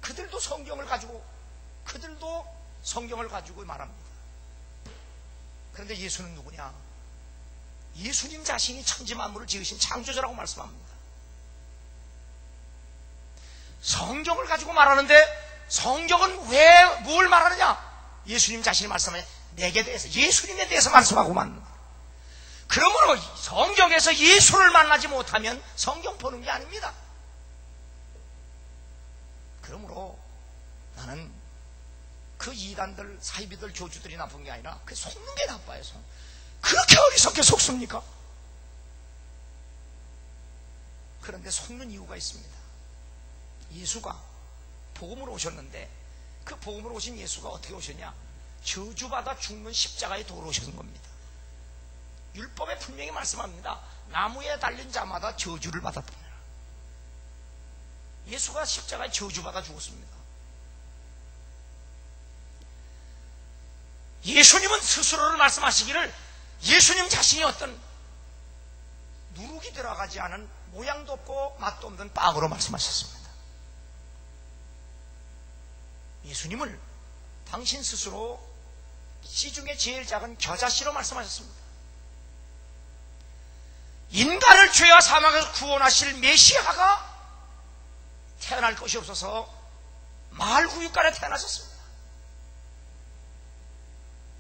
그들도 성경을 가지고 말합니다. 그런데 예수는 누구냐? 예수님 자신이 천지만물을 지으신 창조자라고 말씀합니다. 성경을 가지고 말하는데 성경은 왜 뭘 말하느냐? 예수님 자신이 말씀하는 내게 대해서, 예수님에 대해서 말씀하고만. 그러므로 성경에서 예수를 만나지 못하면 성경 보는 게 아닙니다. 그러므로 나는 그 이단들, 사이비들, 교주들이 나쁜 게 아니라 그 속는 게 나빠요. 그렇게 어리석게 속습니까? 그런데 속는 이유가 있습니다. 예수가 복음으로 오셨는데 그 복음으로 오신 예수가 어떻게 오셨냐? 저주받아 죽는 십자가에 도로 오신 겁니다. 율법에 분명히 말씀합니다. 나무에 달린 자마다 저주를 받았다. 예수가 십자가에 저주받아 죽었습니다. 예수님은 스스로를 말씀하시기를 예수님 자신이 어떤 누룩이 들어가지 않은 모양도 없고 맛도 없는 빵으로 말씀하셨습니다. 예수님을 당신 스스로 씨 중에 제일 작은 겨자씨로 말씀하셨습니다. 인간을 죄와 사망에서 구원하실 메시아가 태어날 것이 없어서 말구육간에 태어나셨습니다.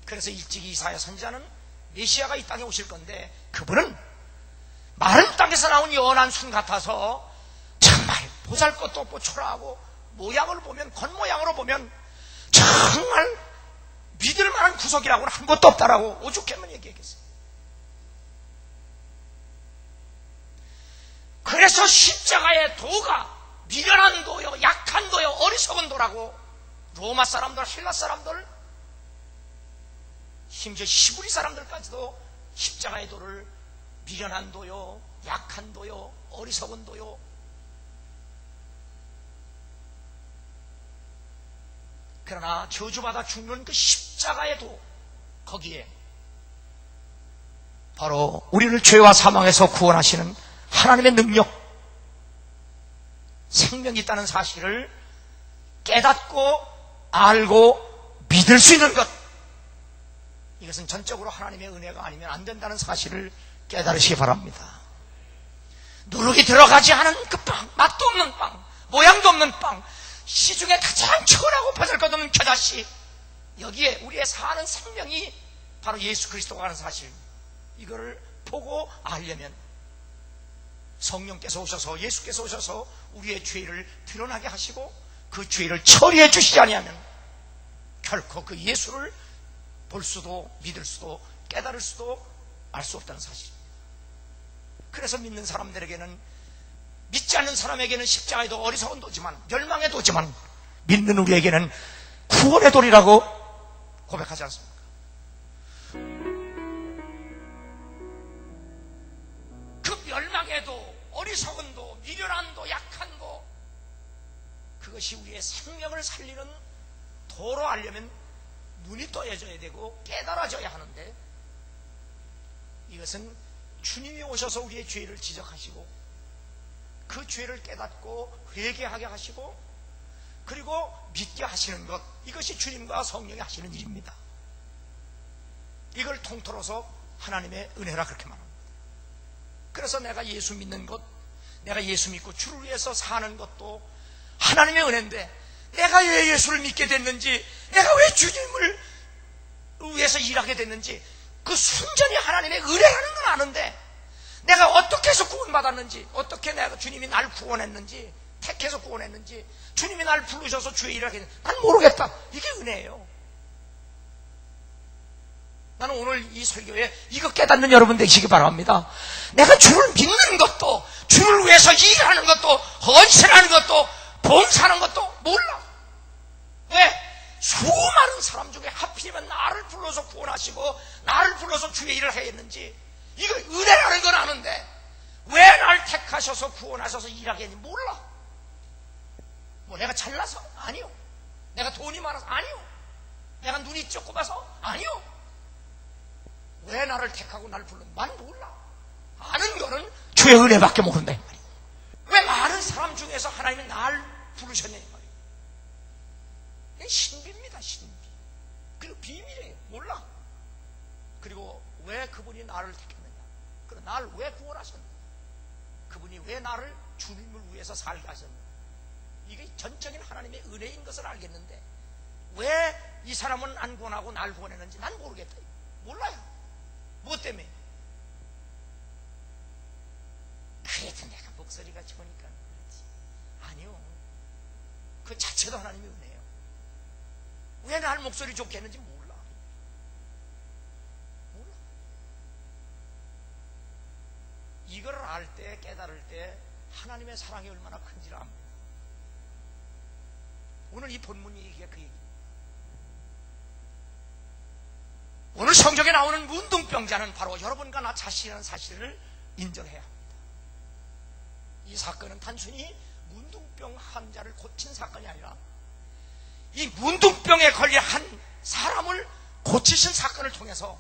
그래서 일찍이 이사야 선지자는 메시아가 이 땅에 오실 건데 그분은 마른 땅에서 나온 연한 순 같아서 정말 보잘것도 없고 초라하고 모양을 보면, 겉모양으로 보면 정말 믿을 만한 구석이라고는 한 것도 없다라고 오죽하면 얘기했어요. 그래서 십자가의 도가 미련한 도요, 약한 도요, 어리석은 도라고 로마 사람들, 헬라 사람들, 심지어 히브리 사람들까지도 십자가의 도를 미련한 도요, 약한 도요, 어리석은 도요. 그러나 저주받아 죽는 그 십자가의 도, 거기에 바로 우리를 죄와 사망에서 구원하시는 하나님의 능력, 생명이 있다는 사실을 깨닫고 알고 믿을 수 있는 것, 이것은 전적으로 하나님의 은혜가 아니면 안 된다는 사실을 깨달으시기 바랍니다. 누룩이 들어가지 않은 그 빵, 맛도 없는 빵, 모양도 없는 빵, 시중에 가장 천하고 보잘것없는 겨자씨, 여기에 우리의 사는 생명이 바로 예수 그리스도가 하는 사실, 이거를 보고 알려면 성령께서 오셔서, 예수께서 오셔서 우리의 죄를 드러나게 하시고 그 죄를 처리해 주시지 아니하면 결코 그 예수를 볼 수도 믿을 수도 깨달을 수도 알 수 없다는 사실입니다. 그래서 믿는 사람들에게는, 믿지 않는 사람에게는 십자가에도 어리석은 도지만, 멸망의 도지만, 믿는 우리에게는 구원의 도리라고 고백하지 않습니까? 그 멸망의 도, 어리석은 도, 미련한 도, 약한 도, 그것이 우리의 생명을 살리는 도로 알려면 눈이 떠져야 되고 깨달아져야 하는데, 이것은 주님이 오셔서 우리의 죄를 지적하시고 그 죄를 깨닫고 회개하게 하시고 그리고 믿게 하시는 것, 이것이 주님과 성령이 하시는 일입니다. 이걸 통틀어서 하나님의 은혜라 그렇게 말합니다. 그래서 내가 예수 믿는 것, 내가 예수 믿고 주를 위해서 사는 것도 하나님의 은혜인데, 내가 왜 예수를 믿게 됐는지, 내가 왜 주님을 위해서 일하게 됐는지, 그 순전히 하나님의 은혜라는 건 아는데, 내가 어떻게 해서 구원받았는지, 어떻게 내가 주님이 날 구원했는지, 택해서 구원했는지, 주님이 날 부르셔서 주의 일을 하게 했는지 난 모르겠다. 이게 은혜예요. 나는 오늘 이 설교에 이거 깨닫는 여러분 되시기 바랍니다. 내가 주를 믿는 것도, 주를 위해서 일하는 것도, 헌신하는 것도, 봉사하는 것도 몰라. 왜? 수많은 사람 중에 하필이면 나를 불러서 구원하시고 나를 불러서 주의 일을 해야 했는지, 이거 은혜라는 건 아는데 왜 날 택하셔서 구원하셔서 일하게 했는지 몰라. 뭐 내가 잘나서? 아니요. 내가 돈이 많아서? 아니요. 내가 눈이 조그마서? 아니요. 왜 나를 택하고 나를 불렀는지 난 몰라. 아는 거는 주의 은혜밖에 모른다 이 말이에요. 왜 많은 사람 중에서 하나님이 날 부르셨냐 이 말이에요. 이게 신비입니다. 신비. 그리고 비밀이에요. 몰라. 그리고 왜 그분이 나를 택했느냐, 그리고 나를 왜 구원하셨느냐, 그분이 왜 나를 주님을 위해서 살게 하셨느냐, 이게 전적인 하나님의 은혜인 것을 알겠는데 왜 이 사람은 안 구원하고 날 구원했는지 난 모르겠다. 몰라요. 무엇 때문에? 그래도 내가 목소리가 좋으니까 그렇지. 아니요. 그 자체도 하나님의 은혜예요. 왜 날 목소리 좋게 했는지 몰라. 이걸 알 때, 깨달을 때 하나님의 사랑이 얼마나 큰지를 압니다. 오늘 이 본문이 이게 그 얘기입니다. 오늘 성경에 나오는 문둥병자는 바로 여러분과 나 자신이라는 사실을 인정해야 합니다. 이 사건은 단순히 문둥병 환자를 고친 사건이 아니라 이 문둥병에 걸린 한 사람을 고치신 사건을 통해서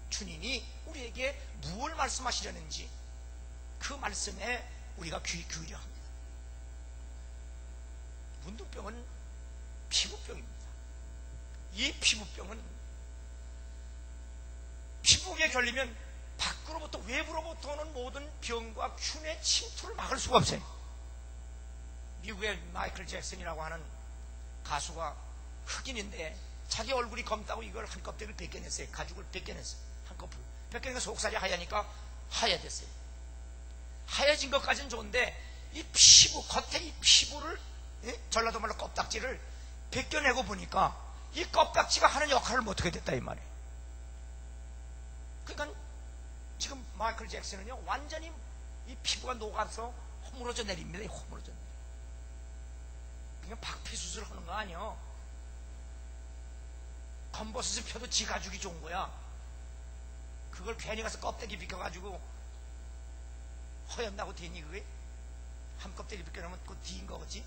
주님이 우리에게 무엇을 말씀하시려는지 그 말씀에 우리가 귀 기울여야 합니다. 문둥병은 피부병입니다. 이 피부병은 피부에 걸리면 밖으로부터, 외부로부터 오는 모든 병과 균의 침투를 막을 수가 없어요. 미국의 마이클 잭슨이라고 하는 가수가 흑인인데 자기 얼굴이 검다고 이걸 한 껍데기를 벗겨냈어요. 가죽을 벗겨냈어요. 한꺼풀 벗겨내니까 속살이 하얘니까 하얘졌어요. 하얘진 것까지는 좋은데 이 피부, 겉에 이 피부를, 전라도 말로 껍딱지를 벗겨내고 보니까 이 껍딱지가 하는 역할을 못하게 됐다 이 말이에요. 그러니까 지금 마이클 잭슨은요 완전히 이 피부가 녹아서 허물어져 내립니다. 허물어져 내립니다. 그냥 박피 수술을 하는 거 아니에요. 검버섯을 펴도 지 가죽이 좋은 거야. 그걸 괜히 가서 껍데기 벗겨가지고 허연다고 되니 그게? 한 껍데기 벗겨놓으면 그거 뒤인 거겠지?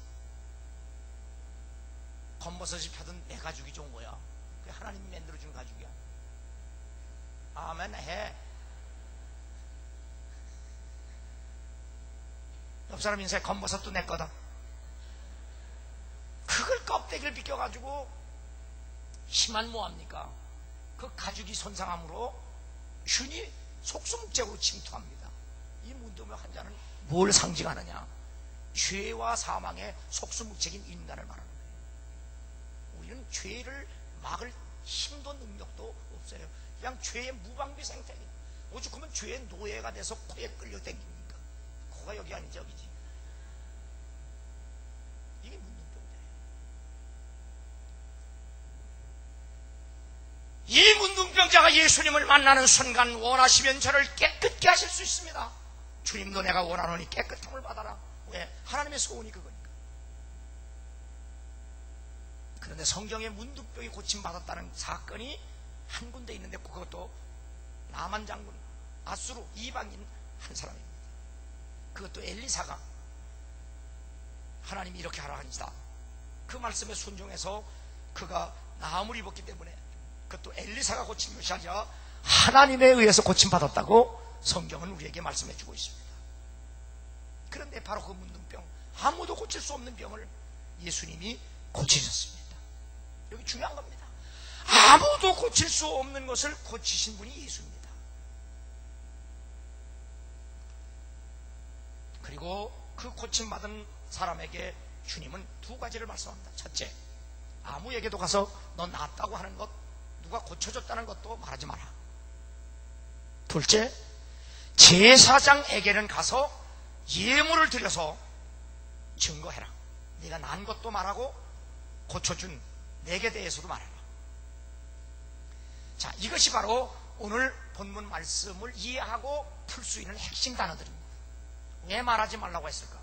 검버섯이 펴든 내 가죽이 좋은 거야. 그게 하나님이 만들어준 가죽이야. 아멘 해. 옆 사람 인사에 검버섯도 내 거다. 그걸 껍데기를 벗겨가지고 힘만 뭐합니까? 그 가죽이 손상함으로 균이 속수무책으로 침투합니다. 이 문둥병 환자는 뭘 상징하느냐? 죄와 사망의 속수무책인 인간을 말하는 거예요. 우리는 죄를 막을 힘도 능력도 없어요. 그냥 죄의 무방비 생태계. 오죽하면 죄의 노예가 돼서 코에 끌려 댕깁니까? 코가 여기 아니지 여기지. 이게 문둥병자예요. 이 문둥병자가 예수님을 만나는 순간 원하시면 저를 깨끗게 하실 수 있습니다. 주님도 내가 원하노니 깨끗함을 받아라. 왜? 하나님의 소원이 그거니까. 그런데 성경에 문둥병이 고침받았다는 사건이 한 군데 있는데 그것도 나만 장군 아수르 이방인 한 사람입니다. 그것도 엘리사가 하나님이 이렇게 하라 하니까 그 말씀에 순종해서 그가 나음을 입었기 때문에 그것도 엘리사가 고친 것이 아니라 하나님에 의해서 고침받았다고 성경은 우리에게 말씀해 주고 있습니다. 그런데 바로 그 문둥병, 아무도 고칠 수 없는 병을 예수님이 고치셨습니다. 여기 중요한 겁니다. 아무도 고칠 수 없는 것을 고치신 분이 예수입니다. 그리고 그 고침받은 사람에게 주님은 두 가지를 말씀합니다. 첫째, 아무에게도 가서 너 낫다고 하는 것, 누가 고쳐줬다는 것도 말하지 마라. 둘째, 제사장에게는 가서 예물을 드려서 증거해라. 네가 난 것도 말하고 고쳐준 내게 대해서도 말해라. 자, 이것이 바로 오늘 본문 말씀을 이해하고 풀 수 있는 핵심 단어들입니다. 왜 말하지 말라고 했을까?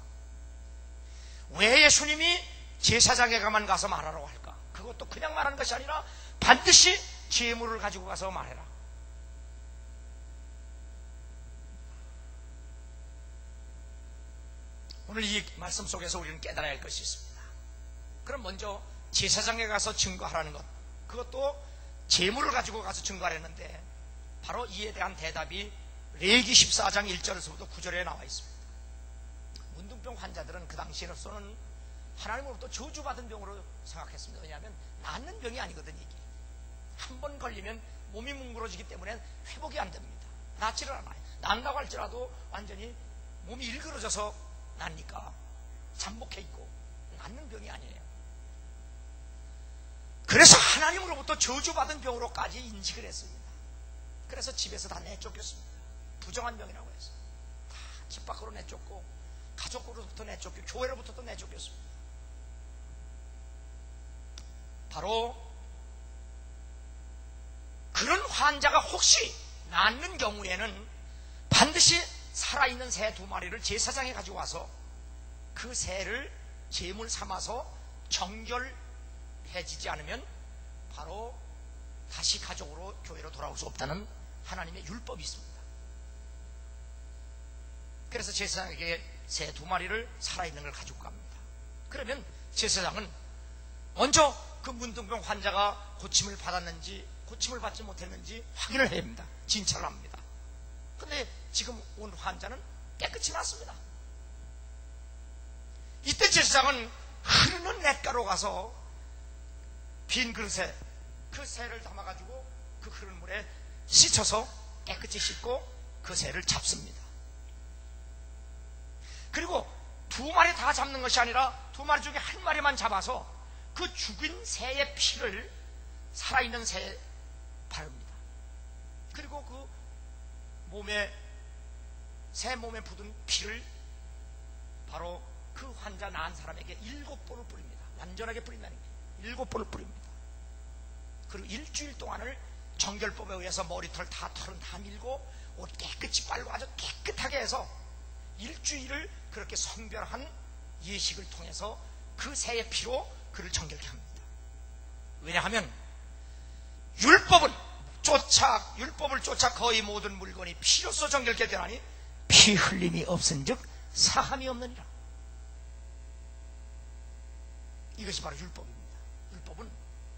왜 예수님이 제사장에게만 가서 말하라고 할까? 그것도 그냥 말하는 것이 아니라 반드시 제물을 가지고 가서 말해라. 오늘 이 말씀 속에서 우리는 깨달아야 할 것이 있습니다. 그럼 먼저 제사장에 가서 증거하라는 것, 그것도 제물을 가지고 가서 증거하랬는데 바로 이에 대한 대답이 레위기 14장 1절에서부터 9절에 나와 있습니다. 문둥병 환자들은 그 당시로서는 하나님으로부터 저주받은 병으로 생각했습니다. 왜냐하면 낫는 병이 아니거든요. 이게 한 번 걸리면 몸이 뭉그러지기 때문에 회복이 안 됩니다. 낫지를 않아요. 낫다고 할지라도 완전히 몸이 일그러져서 낫니까 잠복해 있고 낫는 병이 아니에요. 그래서 하나님으로부터 저주받은 병으로까지 인식을 했습니다. 그래서 집에서 다 내쫓겼습니다. 부정한 병이라고 해서 다 집 밖으로 내쫓고 가족으로부터 내쫓고 교회로부터도 내쫓겼습니다. 바로 그런 환자가 혹시 낫는 경우에는 반드시 살아있는 새 2마리를 제사장에 가지고 와서 그 새를 제물 삼아서 정결해지지 않으면 바로 다시 가족으로 교회로 돌아올 수 없다는 하나님의 율법이 있습니다. 그래서 제사장에게 새 2마리를 살아있는 걸 가지고 갑니다. 그러면 제사장은 먼저 그 문둥병 환자가 고침을 받았는지 고침을 받지 못했는지 확인을 해야 합니다. 진찰을 합니다. 근데 지금 온 환자는 깨끗이 낫습니다. 이때 제사장은 흐르는 냇가로 가서 빈 그릇에 그 새를 담아가지고 그 흐르는 물에 씻어서 깨끗이 씻고 그 새를 잡습니다. 그리고 2마리 다 잡는 것이 아니라 2마리 중에 1마리만 잡아서 그 죽인 새의 피를 살아있는 새에 바릅니다. 그리고 그 새 몸에 묻은 피를 바로 그 환자 나은 사람에게 7번을 뿌립니다. 완전하게 뿌린다는 게 7번을 뿌립니다. 그리고 일주일 동안을 정결법에 의해서 머리털 다 털은 다 밀고 옷 깨끗이 빨고 아주 깨끗하게 해서 일주일을 그렇게 선별한 예식을 통해서 그 새의 피로 그를 정결케 합니다. 왜냐하면 율법을 쫓아 거의 모든 물건이 피로써 정결케 되나니 피 흘림이 없은즉 사함이 없느니라. 이것이 바로 율법입니다. 율법은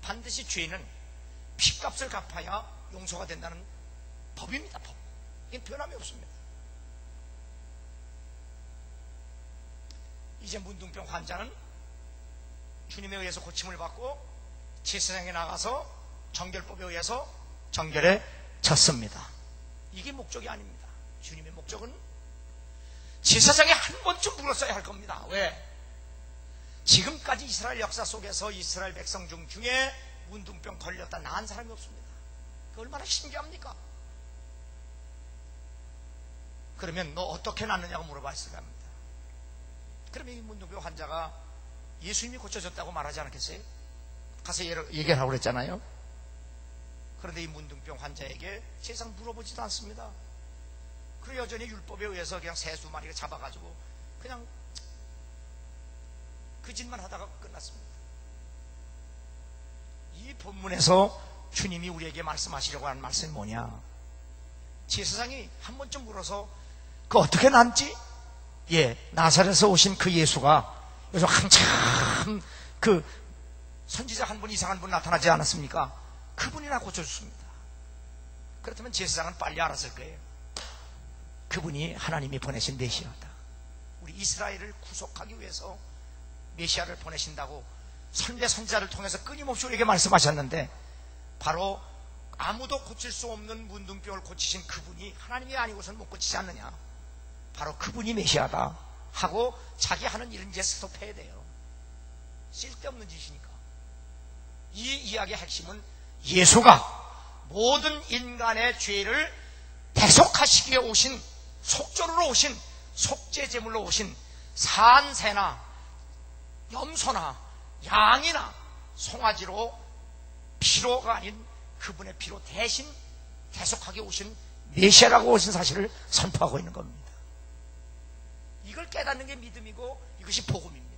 반드시 죄는 피값을 갚아야 용서가 된다는 법입니다. 법. 이게 변함이 없습니다. 이제 문둥병 환자는 주님에 의해서 고침을 받고 제사장에 나가서 정결법에 의해서 정결해졌습니다. 이게 목적이 아닙니다. 주님의 목적은 제사장에 한 번쯤 물었어야 할 겁니다. 왜? 지금까지 이스라엘 역사 속에서 이스라엘 백성 중에 문둥병 걸렸다 나은 사람이 없습니다. 그 얼마나 신기합니까? 그러면 너 어떻게 낫느냐고 물어봤을 겁니다. 그러면 이 문둥병 환자가 예수님이 고쳐줬다고 말하지 않았겠어요? 가서 얘기를 하고 그랬잖아요. 그런데 이 문둥병 환자에게 세상 물어보지도 않습니다. 그리고 여전히 율법에 의해서 그냥 새 두 마리를 잡아가지고 그냥 그 짓만 하다가 끝났습니다. 이 본문에서 주님이 우리에게 말씀하시려고 하는 말씀이 뭐냐? 제사장이 한 번쯤 물어서 그 어떻게 낫지? 나사렛에서 오신 그 예수가 요즘 한참 그 선지자 한 분 이상한 분 나타나지 않았습니까? 그분이나 고쳐줬습니다. 그렇다면 제사장은 빨리 알았을 거예요. 그분이 하나님이 보내신 메시아다. 우리 이스라엘을 구속하기 위해서 메시아를 보내신다고 선배 선지자를 통해서 끊임없이 우리에게 말씀하셨는데, 바로 아무도 고칠 수 없는 문둥병을 고치신 그분이 하나님이 아니고서는 못 고치지 않느냐. 바로 그분이 메시아다 하고 자기 하는 일은 이제 스톱해야 돼요. 쓸데없는 짓이니까. 이 이야기의 핵심은 예수가 모든 인간의 죄를 대속하시기에 오신, 속죄로 오신, 속죄제물로 오신 산새나 염소나 양이나 송아지로 피로가 아닌 그분의 피로 대신 대속하게 오신 메시아라고 오신 사실을 선포하고 있는 겁니다. 이걸 깨닫는 게 믿음이고 이것이 복음입니다.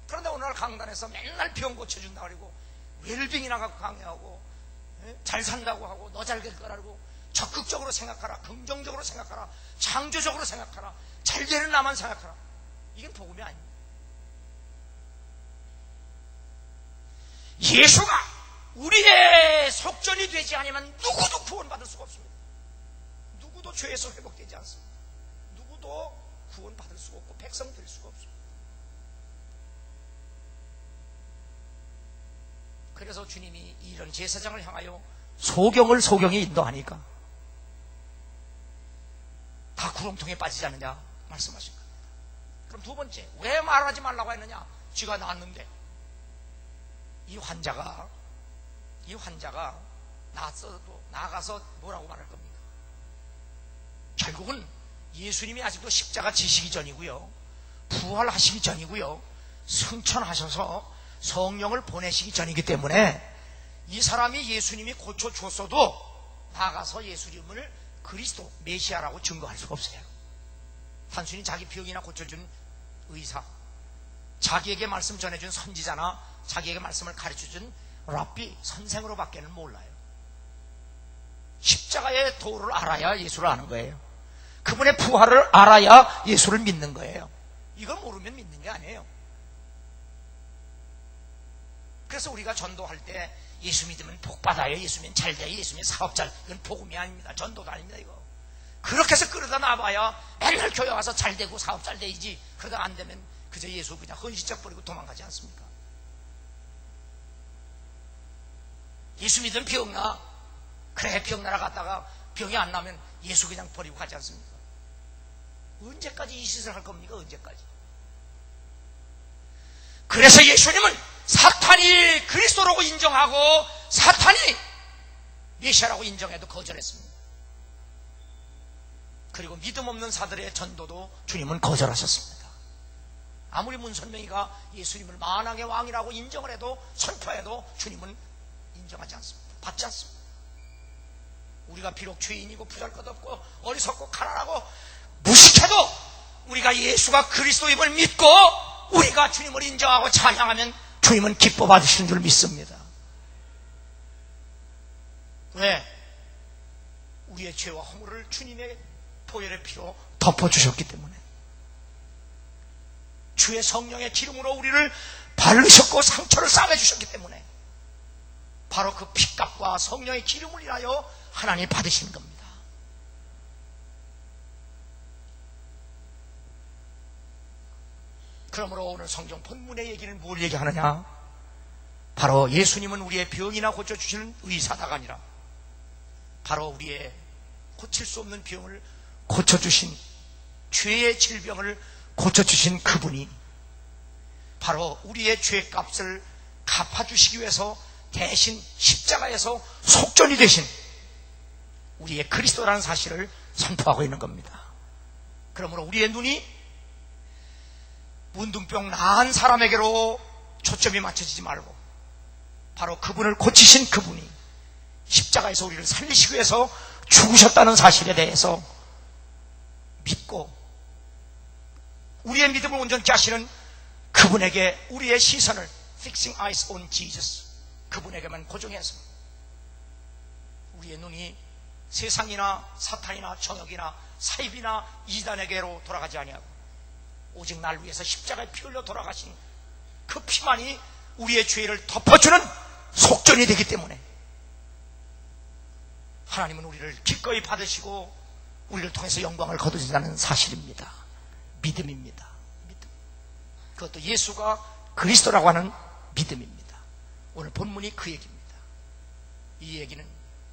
그런데 오늘 강단에서 맨날 병 고쳐준다 그러고 웰빙이나 갖고 강의하고 잘 산다고 하고 너 잘 될 거라고 적극적으로 생각하라, 긍정적으로 생각하라, 창조적으로 생각하라, 잘 되는 나만 생각하라. 이건 복음이 아닙니다. 예수가 우리의 속전이 되지 않으면 누구도 구원받을 수가 없습니다. 누구도 죄에서 회복되지 않습니다. 누구도 구원받을 수가 없고 백성 될 수가 없습니다. 그래서 주님이 이런 제사장을 향하여 소경이 인도하니까 다 구렁텅이에 빠지지 않느냐 말씀하신 겁니다. 그럼 두 번째, 왜 말하지 말라고 했느냐? 쥐가 나왔는데. 이 환자가 나가서 뭐라고 말할 겁니까? 결국은 예수님이 아직도 십자가 지시기 전이고요, 부활하시기 전이고요, 승천하셔서 성령을 보내시기 전이기 때문에 이 사람이 예수님이 고쳐줬어도 나가서 예수님을 그리스도 메시아라고 증거할 수가 없어요. 단순히 자기 병이나 고쳐준 의사, 자기에게 말씀 전해준 선지자나 자기에게 말씀을 가르쳐준 랍비, 선생으로 밖에는 몰라요. 십자가의 도를 알아야 예수를 아는 거예요. 그분의 부활을 알아야 예수를 믿는 거예요. 이걸 모르면 믿는 게 아니에요. 그래서 우리가 전도할 때 예수 믿으면 복 받아요, 예수 믿으면 잘 돼요, 예수 믿으면 사업 잘, 이건 복음이 아닙니다. 전도도 아닙니다. 이거 그렇게 해서 끌어다 놔봐야 맨날 교회 와서 잘 되고 사업 잘 되지, 그러다 안 되면 그저 예수 그냥 헌시적 버리고 도망가지 않습니까? 예수 믿으면 병 나. 그래, 병 나라 갔다가 병이 안 나면 예수 그냥 버리고 가지 않습니까? 언제까지 이 짓을 할 겁니까? 언제까지? 그래서 예수님은 사탄이 그리스도라고 인정하고 사탄이 메시아라고 인정해도 거절했습니다. 그리고 믿음 없는 사들의 전도도 주님은 거절하셨습니다. 아무리 문선명이가 예수님을 만왕의 왕이라고 인정을 해도, 선포해도 주님은 인정하지 않습니다. 받지 않습니다. 우리가 비록 죄인이고 부잘것없고 어리석고 가난하고 무식해도 우리가 예수가 그리스도임을 믿고 우리가 주님을 인정하고 찬양하면 주님은 기뻐 받으시는 줄 믿습니다. 왜? 우리의 죄와 허물을 주님의 보혈의 피로 덮어주셨기 때문에, 주의 성령의 기름으로 우리를 바르셨고 상처를 싸매주셨기 때문에, 바로 그 피값과 성령의 기름을 인하여 하나님이 받으시는 겁니다. 그러므로 오늘 성경 본문의 얘기는 뭘 얘기하느냐? 바로 예수님은 우리의 병이나 고쳐주시는 의사다가 아니라 바로 우리의 고칠 수 없는 병을 고쳐주신, 죄의 질병을 고쳐주신 그분이 바로 우리의 죄값을 갚아주시기 위해서 대신 십자가에서 속전이 되신 우리의 그리스도라는 사실을 선포하고 있는 겁니다. 그러므로 우리의 눈이 문둥병 나은 사람에게로 초점이 맞춰지지 말고 바로 그분을 고치신 그분이 십자가에서 우리를 살리시기 위해서 죽으셨다는 사실에 대해서 믿고 우리의 믿음을 온전케 하시는 그분에게 우리의 시선을 Fixing eyes on Jesus, 그분에게만 고정해서 우리의 눈이 세상이나 사탄이나 정욕이나 사입이나 이단에게로 돌아가지 아니하고 오직 날 위해서 십자가에 피 흘려 돌아가신 그 피만이 우리의 죄를 덮어주는 속전이 되기 때문에 하나님은 우리를 기꺼이 받으시고 우리를 통해서 영광을 거두신다는 사실입니다. 믿음입니다. 믿음. 그것도 예수가 그리스도라고 하는 믿음입니다. 오늘 본문이 그 얘기입니다. 이 얘기는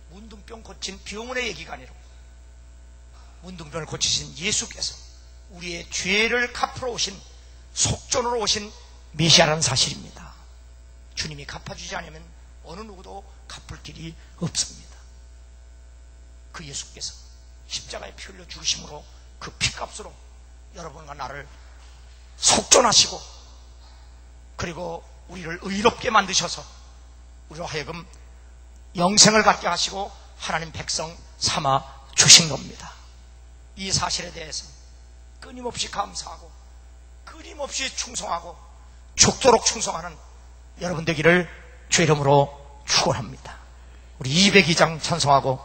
문둥병 고친 병원의 얘기가 아니라 문둥병을 고치신 예수께서 우리의 죄를 갚으러 오신 속전으로 오신 메시아라는 사실입니다. 주님이 갚아주지 않으면 어느 누구도 갚을 길이 없습니다. 그 예수께서 십자가에 피 흘려 죽으심으로 그 피값으로 여러분과 나를 속전하시고 그리고 우리를 의롭게 만드셔서 우리로 하여금 영생을 갖게 하시고 하나님 백성 삼아 주신 겁니다. 이 사실에 대해서 끊임없이 감사하고 끊임없이 충성하고 죽도록 충성하는 여러분 되기를 주의 이름으로 축원합니다. 우리 202장 찬송하고